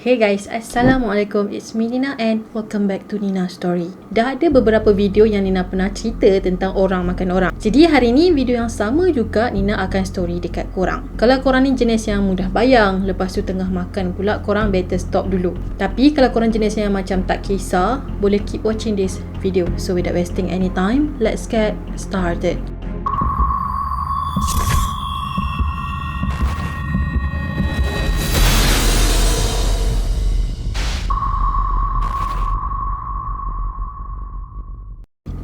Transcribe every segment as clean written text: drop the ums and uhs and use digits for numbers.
Hey guys, Assalamualaikum. It's me Nina and welcome back to Nina Story. Dah ada beberapa video yang Nina pernah cerita tentang orang makan orang. Jadi hari ni video yang sama juga Nina akan story dekat korang. Kalau korang ni jenis yang mudah bayang, lepas tu tengah makan pula, korang better stop dulu. Tapi kalau korang jenis yang macam tak kisah, boleh keep watching this video. So without wasting any time, let's get started.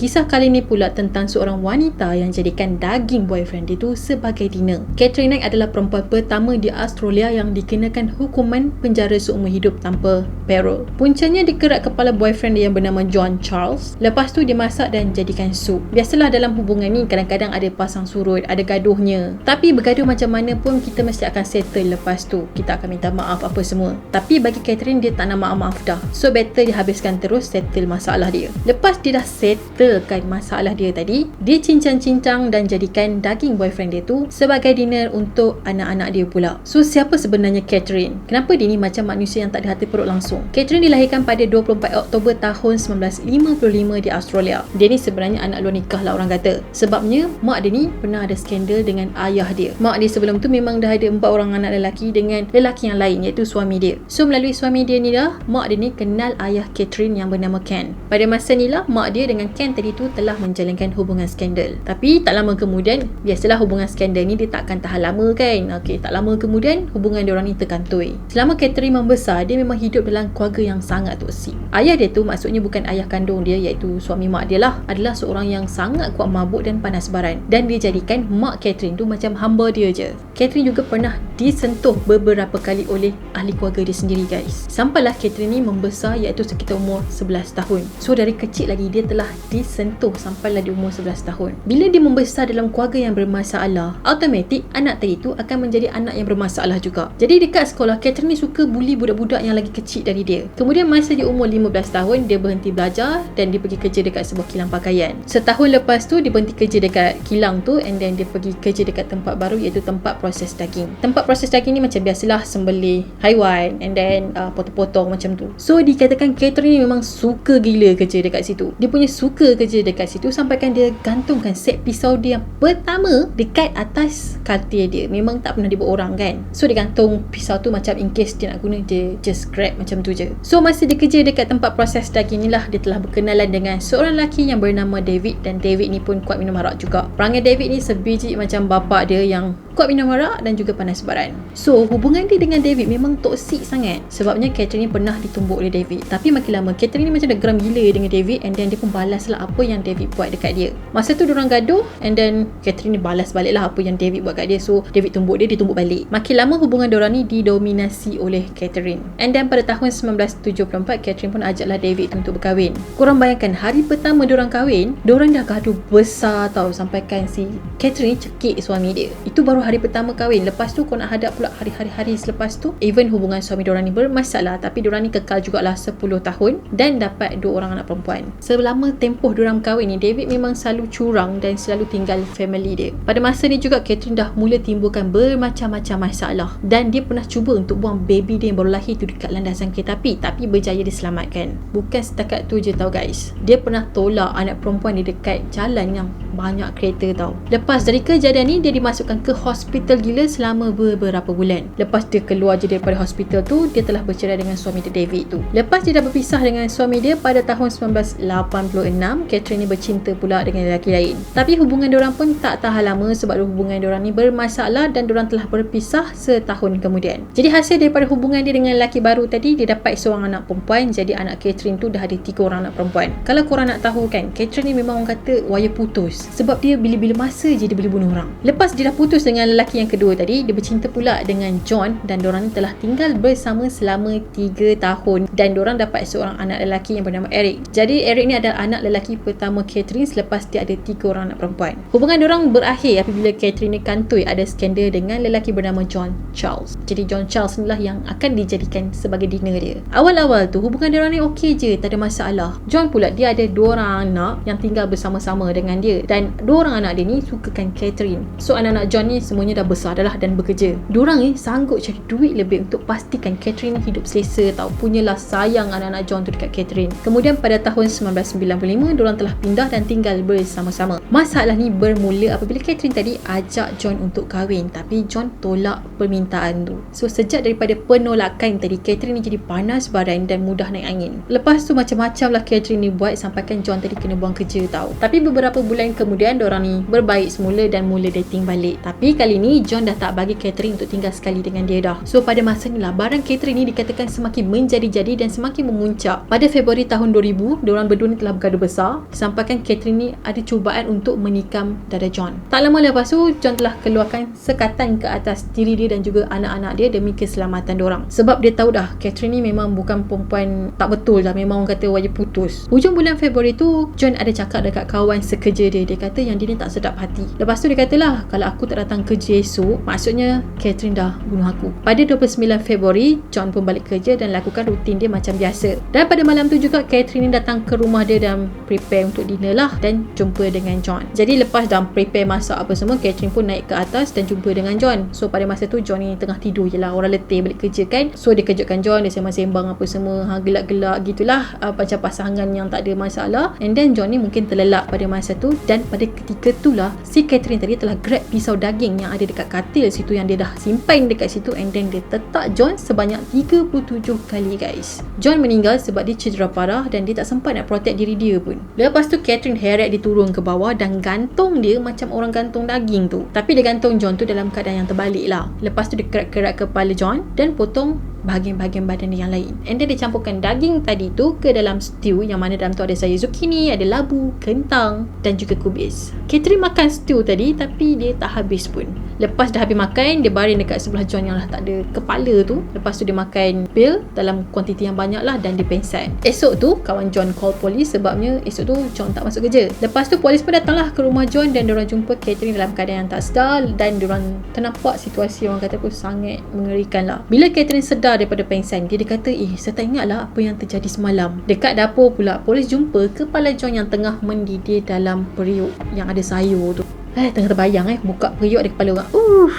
Kisah kali ni pula tentang seorang wanita yang jadikan daging boyfriend dia tu sebagai dinner. Catherine Knight adalah perempuan pertama di Australia yang dikenakan hukuman penjara seumur hidup tanpa parole. Puncanya dikerat kepala boyfriend dia yang bernama John Charles. Lepas tu dia masak dan jadikan sup. Biasalah dalam hubungan ni kadang-kadang ada pasang surut, ada gaduhnya. Tapi bergaduh macam mana pun kita mesti akan settle lepas tu. Kita akan minta maaf apa semua. Tapi bagi Catherine dia tak nak maaf-maaf dah. So better dia habiskan terus settle masalah dia. Lepas dia dah settle masalah dia tadi, dia cincang-cincang dan jadikan daging boyfriend dia tu sebagai dinner untuk anak-anak dia pula. So siapa sebenarnya Catherine? Kenapa dia ni macam manusia yang tak ada hati perut langsung? Catherine dilahirkan pada 24 Oktober tahun 1955 di Australia. Dia ni sebenarnya anak luar nikah lah orang kata. Sebabnya mak dia ni pernah ada skandal dengan ayah dia. Mak dia sebelum tu memang dah ada 4 orang anak lelaki dengan lelaki yang lain, iaitu suami dia. So melalui suami dia ni lah, mak dia ni kenal ayah Catherine yang bernama Ken. Pada masa ni lah, mak dia dengan Ken tadi tu telah menjalankan hubungan skandal. Tapi tak lama kemudian, biasalah hubungan skandal ni dia tak akan tahan lama kan. Tak lama kemudian hubungan diorang ni terkantoi. Selama Catherine membesar, dia memang hidup dalam keluarga yang sangat toksik. Ayah dia tu, maksudnya bukan ayah kandung dia, iaitu suami mak dia lah, adalah seorang yang sangat kuat mabuk dan panas baran. Dan dia jadikan mak Catherine tu macam hamba dia je. Catherine juga pernah disentuh beberapa kali oleh ahli keluarga dia sendiri guys. Sampailah Catherine ni membesar, iaitu sekitar umur 11 tahun. So dari kecil lagi dia telah disentuh sampailah di umur 11 tahun. Bila dia membesar dalam keluarga yang bermasalah, automatik anak tadi tu akan menjadi anak yang bermasalah juga. Jadi dekat sekolah, Catherine ni suka bully budak-budak yang lagi kecil dari dia. Kemudian masa dia umur 15 tahun, dia berhenti belajar dan dia pergi kerja dekat sebuah kilang pakaian. Setahun lepas tu, dia berhenti kerja dekat kilang tu and then dia pergi kerja dekat tempat baru, iaitu tempat proses daging. Tempat proses daging ni macam biasalah sembelih haiwan and then potong-potong macam tu. So dikatakan Catherine ni memang suka gila kerja dekat situ. Dia punya suka kerja dekat situ sampaikan dia gantungkan set pisau dia yang pertama dekat atas katil dia. Memang tak pernah dibuat orang kan. So dia gantung pisau tu macam in case dia nak guna, dia just grab macam tu je. So masa dia kerja dekat tempat proses daging ni lah, dia telah berkenalan dengan seorang lelaki yang bernama David. Dan David ni pun kuat minum arak juga. Perangai David ni sebiji macam bapa dia yang kuat minum arak dan juga panas baran. So hubungan dia dengan David memang toksik sangat. Sebabnya Catherine ni pernah ditumbuk oleh David. Tapi makin lama Catherine ni macam dah geram gila dengan David and then dia pun balas lah apa yang David buat dekat dia. Masa tu diorang gaduh and then Catherine ni balas balik lah apa yang David buat kat dia. So David tumbuk dia, dia tumbuk balik. Makin lama hubungan diorang ni didominasi oleh Catherine. And then pada tahun 1974, Catherine pun ajaklah David untuk berkahwin. Korang bayangkan hari pertama diorang kahwin, diorang dah gaduh besar tau, sampaikan si Catherine ni cekik suami dia. Itu baru hari pertama kahwin. Lepas tu kau nak hadap pula hari-hari selepas tu, even hubungan suami diorang ni bermasalah, tapi diorang ni kekal jugalah 10 tahun dan dapat 2 orang anak perempuan. Selama tempoh diorang kahwin ni, David memang selalu curang dan selalu tinggal family dia. Pada masa ni juga Catherine dah mula timbulkan bermacam-macam masalah dan dia pernah cuba untuk buang baby dia yang baru lahir tu dekat landasan kereta api, tapi berjaya diselamatkan. Bukan setakat tu je tau guys, dia pernah tolak anak perempuan dia dekat jalan yang banyak kereta tau. Lepas dari kejadian ni, dia dimasukkan ke hospital gila selama beberapa bulan. Lepas dia keluar je daripada hospital tu, dia telah bercerai dengan suami dia David tu. Lepas dia dah berpisah dengan suami dia pada tahun 1986, Catherine ni bercinta pula dengan lelaki lain. Tapi hubungan diorang pun tak tahan lama sebab hubungan diorang ni bermasalah dan diorang telah berpisah setahun kemudian. Jadi hasil daripada hubungan dia dengan lelaki baru tadi, dia dapat seorang anak perempuan. Jadi anak Catherine tu dah ada 3 orang anak perempuan. Kalau korang nak tahu kan, Catherine ni memang orang kata wire putus. Sebab dia bila-bila masa je dia boleh bunuh orang. Lepas dia dah putus dengan lelaki yang kedua tadi, dia bercinta pula dengan John dan diorang ni telah tinggal bersama selama 3 tahun dan diorang dapat seorang anak lelaki yang bernama Eric. Jadi Eric ni adalah anak lelaki pertama Catherine selepas dia ada 3 orang anak perempuan. Hubungan diorang berakhir apabila Catherine ni kantoi ada skandal dengan lelaki bernama John Charles. Jadi John Charles ni lah yang akan dijadikan sebagai dinner dia. Awal-awal tu hubungan diorang ni okey je, tak ada masalah. John pula dia ada 2 orang anak yang tinggal bersama-sama dengan dia dan 2 orang anak dia ni sukakan Catherine. So anak-anak John ni semuanya dah besar dah lah dan bekerja. Diorang ni sanggup cari duit lebih untuk pastikan Catherine hidup selesa tau. Punyalah sayang anak-anak John tu dekat Catherine. Kemudian pada tahun 1995 diorang telah pindah dan tinggal bersama-sama. Masalah ni bermula apabila Catherine tadi ajak John untuk kahwin, tapi John tolak permintaan tu. So sejak daripada penolakan tadi, Catherine ni jadi panas baran dan mudah naik angin. Lepas tu macam-macam lah Catherine ni buat sampaikan John tadi kena buang kerja tau. Tapi beberapa bulan kemudian diorang ni berbaik semula dan mula dating balik. Tapi kali ni John dah tak bagi Catherine untuk tinggal sekali dengan dia dah. So pada masa ni lah barang Catherine ni dikatakan semakin menjadi-jadi dan semakin memuncak. Pada Februari tahun 2000, diorang berdua ni telah bergaduh besar sampaikan Catherine ni ada cubaan untuk menikam dada John. Tak lama lepas tu John telah keluarkan sekatan ke atas diri dia dan juga anak-anak dia demi keselamatan diorang. Sebab dia tahu dah Catherine ni memang bukan perempuan tak betul dah, memang orang kata wajib putus. Hujung bulan Februari tu John ada cakap dekat kawan sekerja dia. Dia kata yang dia ni tak sedap hati. Lepas tu dia katalah, kalau aku tak datang kerja esok, maksudnya Catherine dah bunuh aku. Pada 29 Februari John pun balik kerja dan lakukan rutin dia macam biasa. Dan pada malam tu juga Catherine ni datang ke rumah dia dan prepare untuk dinner lah dan jumpa dengan John. Jadi lepas dah prepare masak apa semua, Catherine pun naik ke atas dan jumpa dengan John. So pada masa tu John ni tengah tidur je lah, orang letih balik kerja kan. So dia kejutkan John, dia sembang-sembang apa semua, gelak-gelak gitulah, macam pasangan yang tak ada masalah. And then John ni mungkin terlelap pada masa tu, dan pada ketika tu lah si Catherine tadi telah grab pisau daging yang ada dekat katil situ yang dia dah simpan dekat situ, and then dia tetak John sebanyak 37 kali guys. John meninggal sebab dia cedera parah dan dia tak sempat nak protect diri dia pun. Lepas tu Catherine heret dia turun ke bawah dan gantung dia macam orang gantung daging tu. Tapi dia gantung John tu dalam keadaan yang terbalik lah. Lepas tu dia kerat-kerat kepala John dan potong bahagian-bahagian badan dia yang lain. And then dia campurkan daging tadi tu ke dalam stew yang mana dalam tu ada sayur zucchini, ada labu, kentang dan juga kubis. Catherine makan stew tadi tapi dia tak habis pun. Lepas dah habis makan, dia baring dekat sebelah John yang lah tak ada kepala tu. Lepas tu dia makan pil dalam kuantiti yang banyak lah dan dia pengsan. Esok tu kawan John call polis sebabnya esok tu John tak masuk kerja. Lepas tu polis pun datanglah ke rumah John dan diorang jumpa Catherine dalam keadaan yang tak sedar dan diorang ternampak situasi orang kata pun sangat mengerikan lah. Bila Catherine sedar daripada pengsan, dia kata, saya tak ingat lah apa yang terjadi semalam. Dekat dapur pula, polis jumpa kepala John yang tengah mendidih dalam periuk yang ada sayur tu. Tengah terbayang buka periuk ada kepala orang.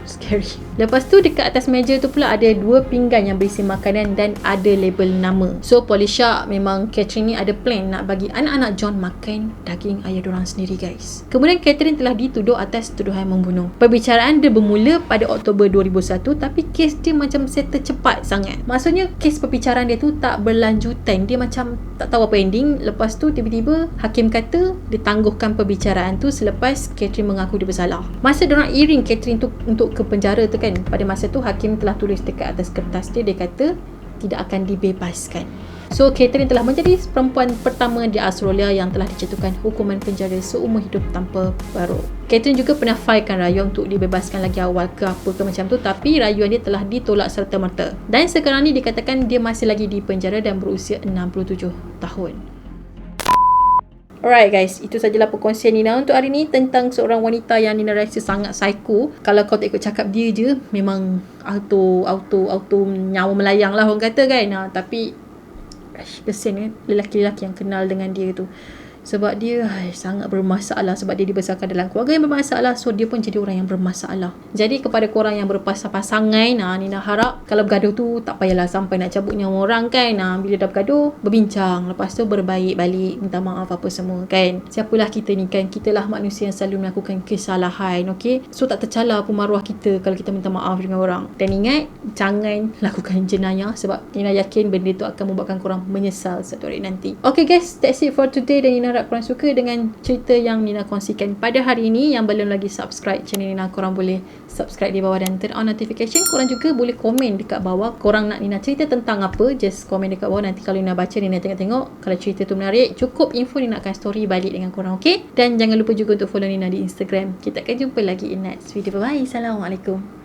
Scary. Lepas tu dekat atas meja tu pula ada 2 pinggan yang berisi makanan dan ada label nama. So polis syak memang Catherine ni ada plan nak bagi anak-anak John makan daging ayah diorang sendiri guys. Kemudian Catherine telah dituduh atas tuduhan membunuh. Perbicaraan dia bermula pada Oktober 2001 tapi kes dia macam settle cepat sangat. Maksudnya kes perbicaraan dia tu tak berlanjutan. Dia macam tak tahu apa ending. Lepas tu tiba-tiba hakim kata dia tangguhkan perbicaraan tu selepas Catherine mengaku dia bersalah. Masa diorang iring Catherine tu untuk ke penjara tu kan, pada masa tu hakim telah tulis dekat atas kertas dia kata tidak akan dibebaskan. So Catherine telah menjadi perempuan pertama di Australia yang telah dijatuhkan hukuman penjara seumur hidup tanpa parol. Catherine juga pernah filekan rayuan untuk dibebaskan lagi awal ke apa ke macam tu, tapi rayuan dia telah ditolak serta-merta. Dan sekarang ni dikatakan dia masih lagi di penjara dan berusia 67 tahun. Alright guys, itu sajalah perkongsian Nina untuk hari ni tentang seorang wanita yang Nina rasa sangat psycho. Kalau kau tak ikut cakap dia je, memang auto nyawa melayang lah orang kata kan. Tapi kesian lelaki-lelaki yang kenal dengan dia tu. Sebab dia sangat bermasalah. Sebab dia dibesarkan dalam keluarga yang bermasalah. So dia pun jadi orang yang bermasalah. Jadi kepada korang yang berpasangan, Nina harap kalau bergaduh tu tak payahlah sampai nak cabut nyawa orang kan. Bila dah bergaduh, berbincang, lepas tu berbaik balik, minta maaf apa semua kan. Siapalah kita ni kan, kita lah manusia yang selalu melakukan kesalahan, okay? So tak tercela pun maruah kita kalau kita minta maaf dengan orang. Dan ingat, jangan lakukan jenayah sebab Nina yakin benda tu akan membuatkan korang menyesal satu hari nanti. Okay guys, that's it for today. Dan Nina harap korang suka dengan cerita yang Nina kongsikan pada hari ini. Yang belum lagi subscribe channel Nina, korang boleh subscribe di bawah dan turn on notification. Korang juga boleh komen dekat bawah korang nak Nina cerita tentang apa. Just komen dekat bawah, nanti kalau Nina baca, Nina tengok-tengok. Kalau cerita tu menarik, cukup info, Nina akan story balik dengan korang, okay? Dan jangan lupa juga untuk follow Nina di Instagram. Kita akan jumpa lagi in next video. Bye bye. Assalamualaikum.